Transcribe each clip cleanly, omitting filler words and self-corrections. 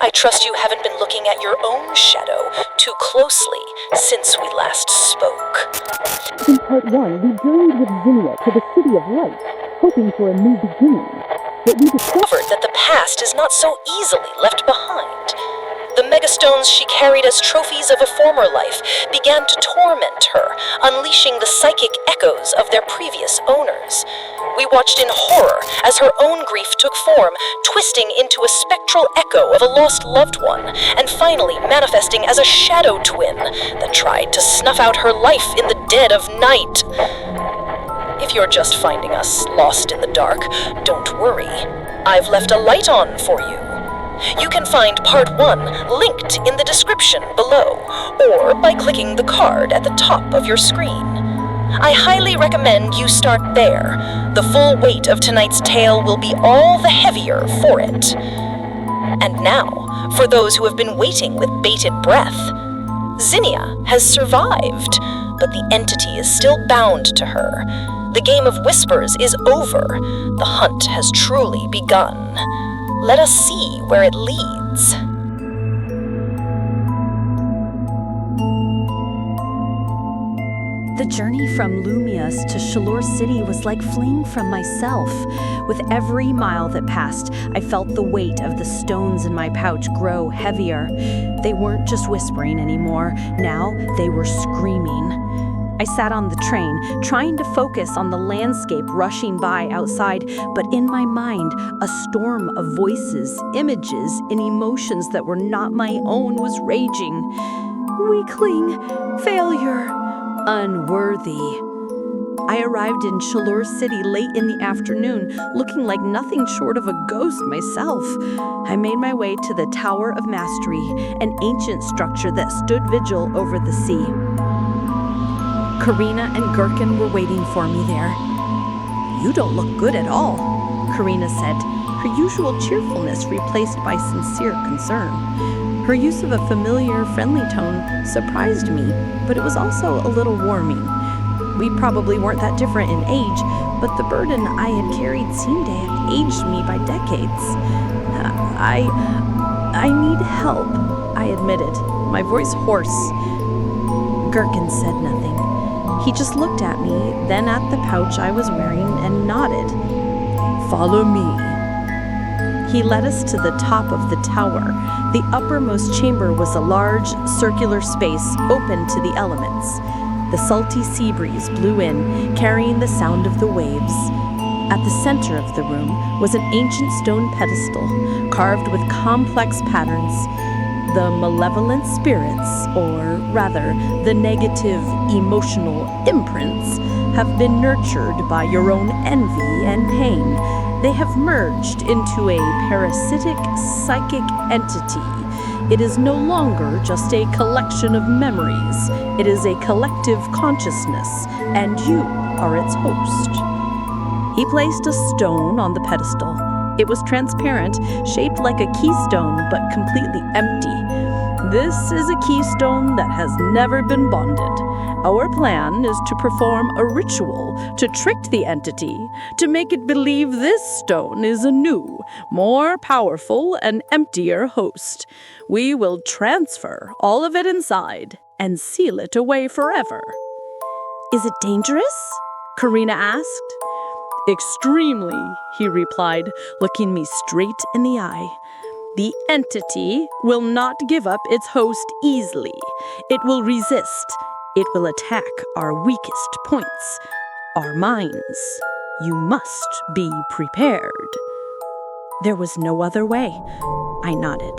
I trust you haven't been looking at your own shadow too closely since we last spoke. In part 1, we journeyed with Zinnia to the City of Light, hoping for a new beginning. But we discovered that the past is not so easily left behind. The megastones she carried as trophies of a former life began to torment her, unleashing the psychic echoes of their previous owners. We watched in horror as her own grief took form, twisting into a spectral echo of a lost loved one, and finally manifesting as a shadow twin that tried to snuff out her life in the dead of night. If you're just finding us lost in the dark, don't worry. I've left a light on for you. You can find part 1 linked in the description below, or by clicking the card at the top of your screen. I highly recommend you start there. The full weight of tonight's tale will be all the heavier for it. And now, for those who have been waiting with bated breath, Zinnia has survived, but the entity is still bound to her. The game of whispers is over. The hunt has truly begun. Let us see where it leads. The journey from Lumias to Shalor City was like fleeing from myself. With every mile that passed, I felt the weight of the stones in my pouch grow heavier. They weren't just whispering anymore. Now they were screaming. I sat on the train, trying to focus on the landscape rushing by outside, but in my mind, a storm of voices, images, and emotions that were not my own was raging. Weakling, failure, unworthy. I arrived in Shalor City late in the afternoon, looking like nothing short of a ghost myself. I made my way to the Tower of Mastery, an ancient structure that stood vigil over the sea. Karina and Gherkin were waiting for me there. "You don't look good at all," Karina said, her usual cheerfulness replaced by sincere concern. Her use of a familiar, friendly tone surprised me, but it was also a little warming. We probably weren't that different in age, but the burden I had carried seemed to have aged me by decades. I need help, I admitted, my voice hoarse. Gherkin said nothing. He just looked at me, then at the pouch I was wearing, and nodded. "Follow me." He led us to the top of the tower. The uppermost chamber was a large, circular space open to the elements. The salty sea breeze blew in, carrying the sound of the waves. At the center of the room was an ancient stone pedestal, carved with complex patterns. The malevolent spirits, or rather, the negative emotional imprints, have been nurtured by your own envy and pain. They have merged into a parasitic psychic entity. It is no longer just a collection of memories. It is a collective consciousness, and you are its host. He placed a stone on the pedestal. It was transparent, shaped like a keystone, but completely empty. "This is a keystone that has never been bonded. Our plan is to perform a ritual to trick the entity, to make it believe this stone is a new, more powerful and emptier host. We will transfer all of it inside and seal it away forever." "Is it dangerous?" Karina asked. "Extremely," he replied, looking me straight in the eye. "The entity will not give up its host easily. It will resist. It will attack our weakest points, our minds. You must be prepared." There was no other way. I nodded.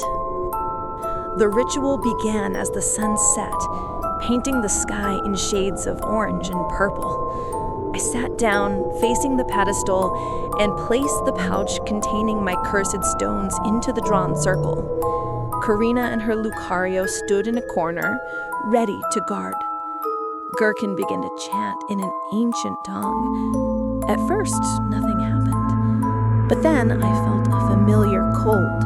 The ritual began as the sun set, painting the sky in shades of orange and purple. I sat down, facing the pedestal, and placed the pouch containing my cursed stones into the drawn circle. Karina and her Lucario stood in a corner, ready to guard. Gherkin began to chant in an ancient tongue. At first, nothing happened. But then I felt a familiar cold.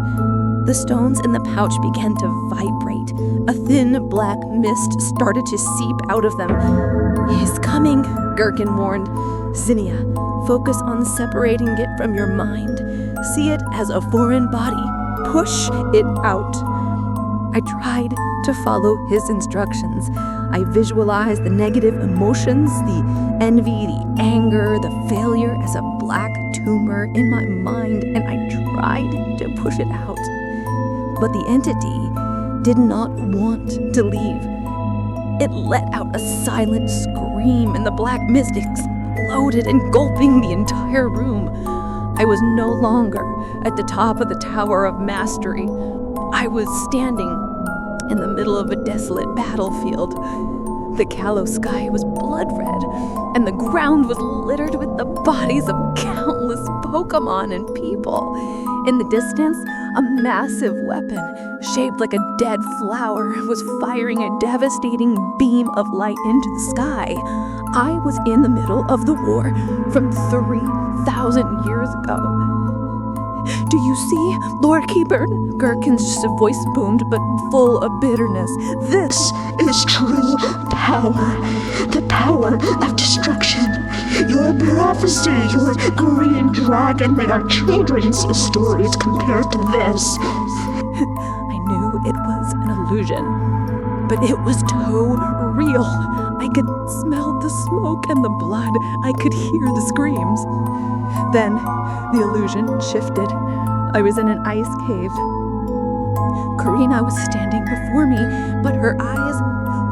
The stones in the pouch began to vibrate. A thin black mist started to seep out of them. "He's coming," Gherkin warned. "Zinnia, focus on separating it from your mind. See it as a foreign body, push it out. I tried to follow his instructions. I visualized the negative emotions, the envy, the anger, the failure as a black tumor in my mind, and I tried to push it out. But the entity did not want to leave. It let out a silent scream, and the black mist exploded, engulfing the entire room. I was no longer at the top of the Tower of Mastery. I was standing in the middle of a desolate battlefield. The callow sky was blood red, and the ground was littered with the bodies of countless Pokémon and people. In the distance, a massive weapon, shaped like a dead flower, was firing a devastating beam of light into the sky. I was in the middle of the war from 3,000 years ago. "Do you see, Lorekeeper?" Gherkin's voice boomed, but full of bitterness. "This is true power, the power of destruction. Your prophecy, your green dragon, they are children's stories compared to this." I knew it was an illusion, but it was too real. I could smell the smoke and the blood. I could hear the screams. Then the illusion shifted. I was in an ice cave. Karina was standing before me, but her eyes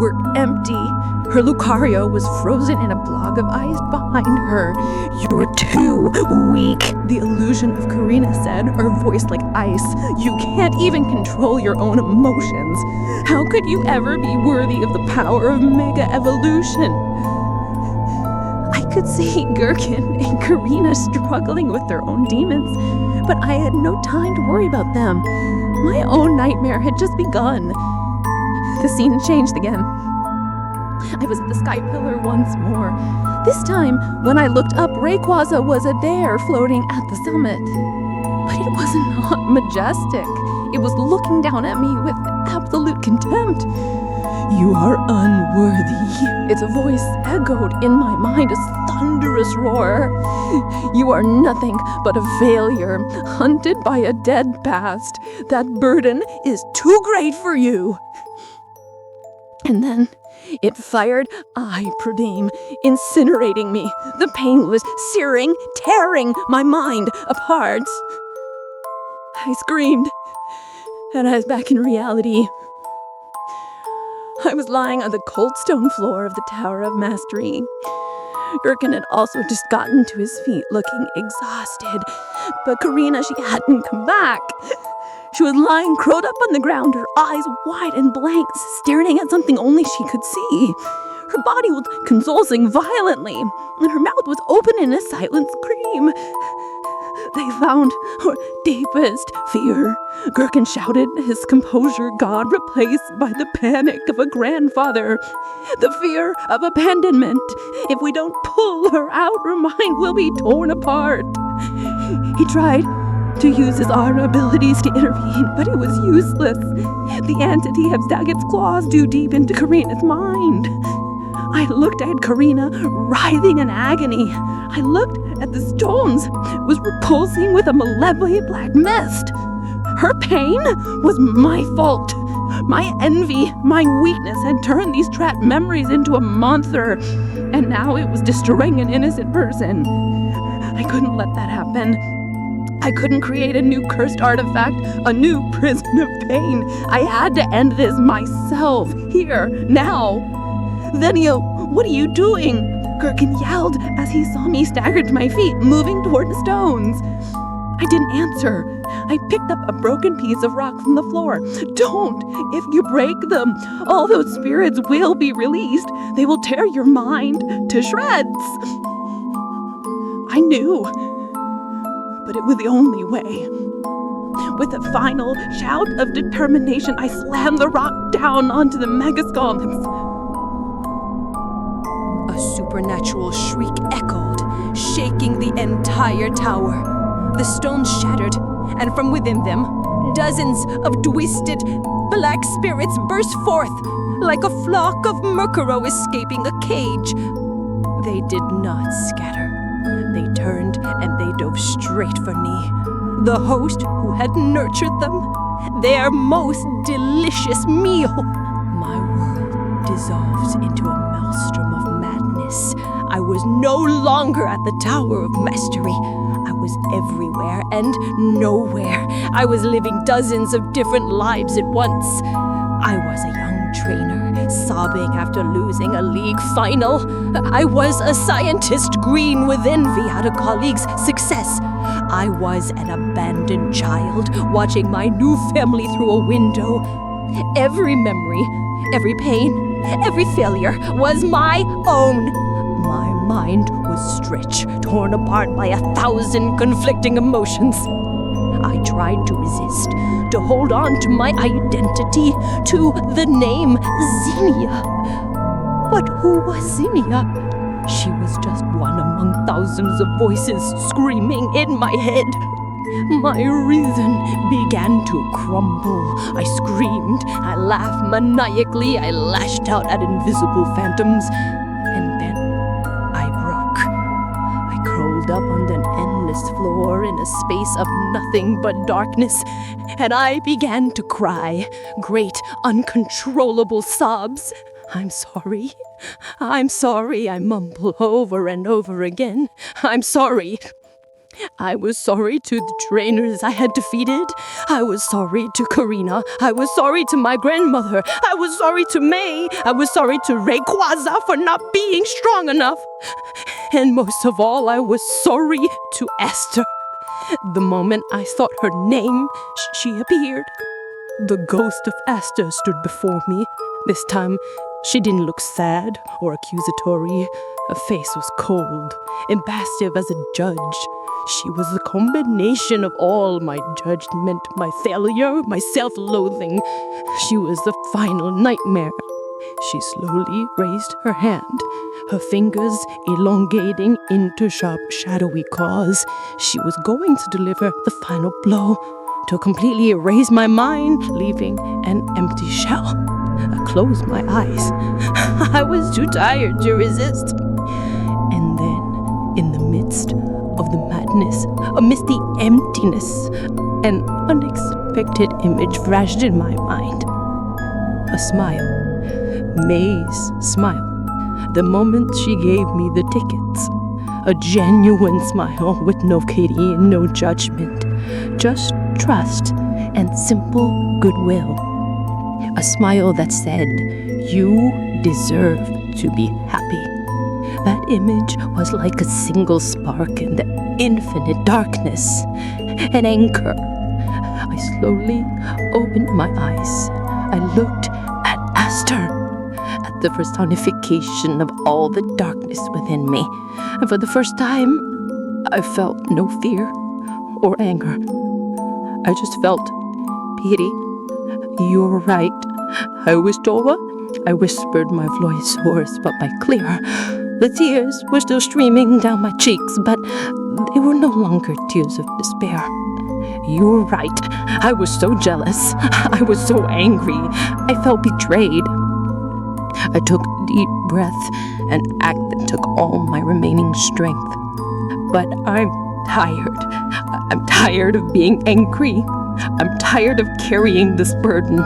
were empty. Her Lucario was frozen in a block of ice behind her. "You're too weak," the illusion of Karina said, her voice like ice. "You can't even control your own emotions. How could you ever be worthy of the power of Mega Evolution?" I could see Gherkin and Karina struggling with their own demons, but I had no time to worry about them. My own nightmare had just begun. The scene changed again. I was at the sky pillar once more. This time, when I looked up, Rayquaza was there floating at the summit. But it was not majestic. It was looking down at me with absolute contempt. "You are unworthy." Its voice echoed in my mind, a thunderous roar. "You are nothing but a failure, hunted by a dead past. That burden is too great for you." And then it fired I, Pradeem, incinerating me. The pain was searing, tearing my mind apart. I screamed, and I was back in reality. I was lying on the cold stone floor of the Tower of Mastery. Gherkin had also just gotten to his feet, looking exhausted. But Karina, she hadn't come back. She was lying curled up on the ground, her eyes wide and blank, staring at something only she could see. Her body was convulsing violently, and her mouth was open in a silent scream. "They found our deepest fear," Gherkin shouted, his composure gone, replaced by the panic of a grandfather. "The fear of abandonment. If we don't pull her out, her mind will be torn apart." He tried to use his own abilities to intervene, but it was useless. The entity had dug its claws too deep into Karina's mind. I looked at Karina, writhing in agony. I looked at the stones, was repulsing with a malevolent black mist. Her pain was my fault. My envy, my weakness had turned these trapped memories into a monster, and now it was destroying an innocent person. I couldn't let that happen. I couldn't create a new cursed artifact, a new prison of pain. I had to end this myself, here, now. "Venio, what are you doing?" Gherkin yelled as he saw me stagger to my feet, moving toward the stones. I didn't answer. I picked up a broken piece of rock from the floor. "Don't! If you break them, all those spirits will be released. They will tear your mind to shreds." I knew, but it was the only way. With a final shout of determination, I slammed the rock down onto the megascolumns. A supernatural shriek echoed, shaking the entire tower. The stones shattered, and from within them, dozens of twisted black spirits burst forth, like a flock of Murkrow escaping a cage. They did not scatter. They turned and they dove straight for me. the host who had nurtured them, their most delicious meal. My world dissolved into a maelstrom of madness. I was no longer at the Tower of Mastery. I was everywhere and nowhere. I was living dozens of different lives at once. I was a young trainer, sobbing after losing a league final. I was a scientist green with envy at a colleague's success. I was an abandoned child, watching my new family through a window. Every memory, every pain, every failure was my own. My mind was stretched, torn apart by 1,000 conflicting emotions. I tried to resist, to hold on to my identity, to the name Xenia. But who was Xenia? She was just one among thousands of voices screaming in my head. My reason began to crumble. I screamed, I laughed maniacally, I lashed out at invisible phantoms, and then I broke. I curled up on an endless floor in a space of nothing but darkness, and I began to cry, great, uncontrollable sobs. I'm sorry, I mumble over and over again. I'm sorry. I was sorry to the trainers I had defeated. I was sorry to Karina. I was sorry to my grandmother. I was sorry to May. I was sorry to Rayquaza for not being strong enough. And most of all, I was sorry to Esther. The moment I thought her name, she appeared. The ghost of Esther stood before me. This time, she didn't look sad or accusatory. Her face was cold, impassive as a judge. She was a combination of all my judgment, my failure, my self-loathing. She was the final nightmare. She slowly raised her hand, her fingers elongating into sharp, shadowy claws. She was going to deliver the final blow, to completely erase my mind, leaving an empty shell. I closed my eyes. I was too tired to resist. And then, in the midst of the madness, amidst the emptiness, an unexpected image flashed in my mind. A smile. May's smile. The moment she gave me the tickets. A genuine smile with no pity and no judgment. Just trust and simple goodwill. A smile that said, "You deserve to be happy." That image was like a single spark in the infinite darkness, an anchor. I slowly opened my eyes. I looked at Esther, at the personification of all the darkness within me. And for the first time, I felt no fear or anger. I just felt pity. "You're right. I was Towa." I whispered, my voice hoarse but my clear. The tears were still streaming down my cheeks, but they were no longer tears of despair. "You're right. I was so jealous. I was so angry. I felt betrayed." I took a deep breath, an act that took all my remaining strength. But I'm tired. I'm tired of being angry. I'm tired of carrying this burden.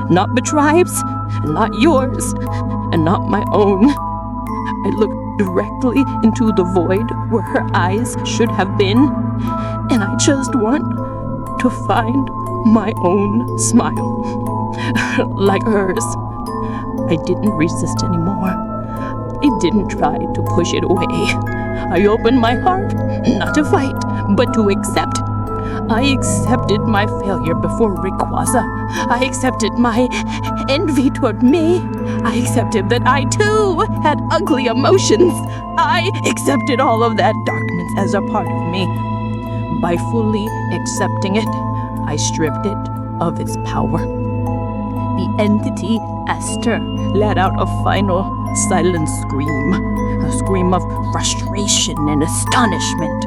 Not the tribe's, not yours, and not my own. I looked directly into the void where her eyes should have been, and I just want to find my own smile, like hers. I didn't resist anymore. I didn't try to push it away. I opened my heart, not to fight, but to accept. I accepted my failure before Rayquaza. I accepted my envy toward me. I accepted that I too had ugly emotions. I accepted all of that darkness as a part of me. By fully accepting it, I stripped it of its power. The entity Esther let out a final silent scream, a scream of frustration and astonishment.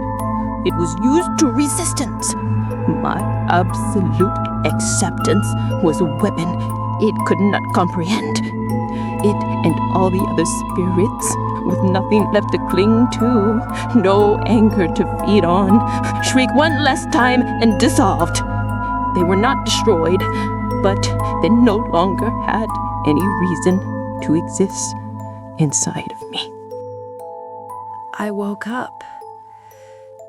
It was used to resistance. My absolute acceptance was a weapon it could not comprehend. It and all the other spirits with nothing left to cling to, no anchor to feed on, shriek one last time and dissolved. They were not destroyed, but they no longer had any reason to exist inside of me. I woke up.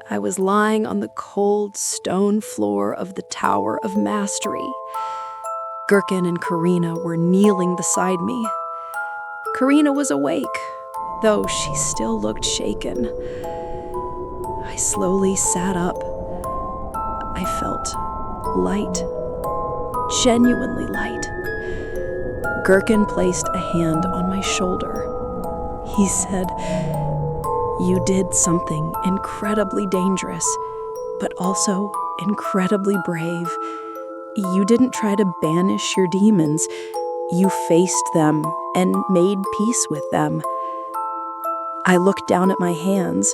I was lying on the cold stone floor of the Tower of Mastery. Gherkin and Karina were kneeling beside me. Karina was awake, though she still looked shaken. I slowly sat up. I felt light, genuinely light. Gherkin placed a hand on my shoulder. He said, "You did something incredibly dangerous, but also incredibly brave. You didn't try to banish your demons. You faced them and made peace with them." I looked down at my hands.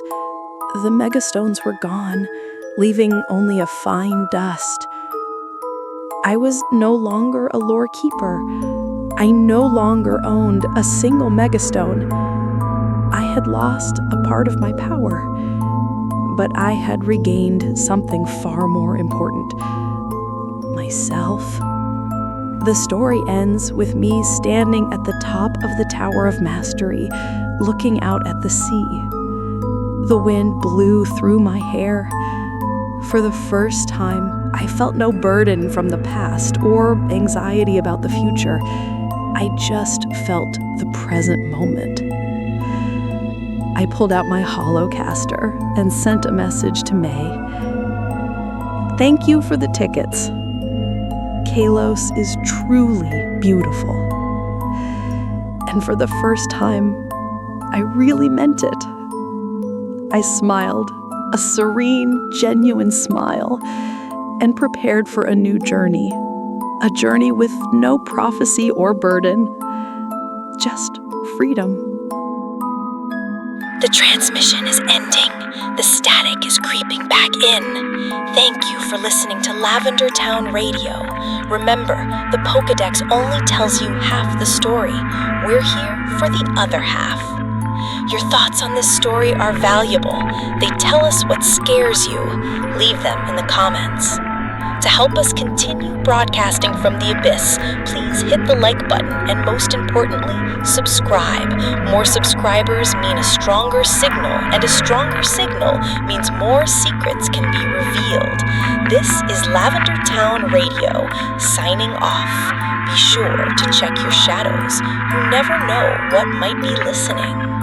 The megastones were gone, leaving only a fine dust. I was no longer a Lorekeeper. I no longer owned a single megastone. I had lost a part of my power, but I had regained something far more important: myself. The story ends with me standing at the top of the Tower of Mastery, looking out at the sea. The wind blew through my hair. For the first time, I felt no burden from the past or anxiety about the future. I just felt the present moment. I pulled out my holocaster and sent a message to May. "Thank you for the tickets. Kalos is truly beautiful." And for the first time, I really meant it. I smiled, a serene, genuine smile, and prepared for a new journey. A journey with no prophecy or burden, just freedom. The transmission is ending. The static is creeping back in. Thank you for listening to Lavender Town Radio. Remember, the Pokédex only tells you half the story. We're here for the other half. Your thoughts on this story are valuable. They tell us what scares you. Leave them in the comments. To help us continue broadcasting from the abyss, please hit the like button and, most importantly, subscribe. More subscribers mean a stronger signal, and a stronger signal means more secrets can be revealed. This is Lavender Town Radio, signing off. Be sure to check your shadows. You never know what might be listening.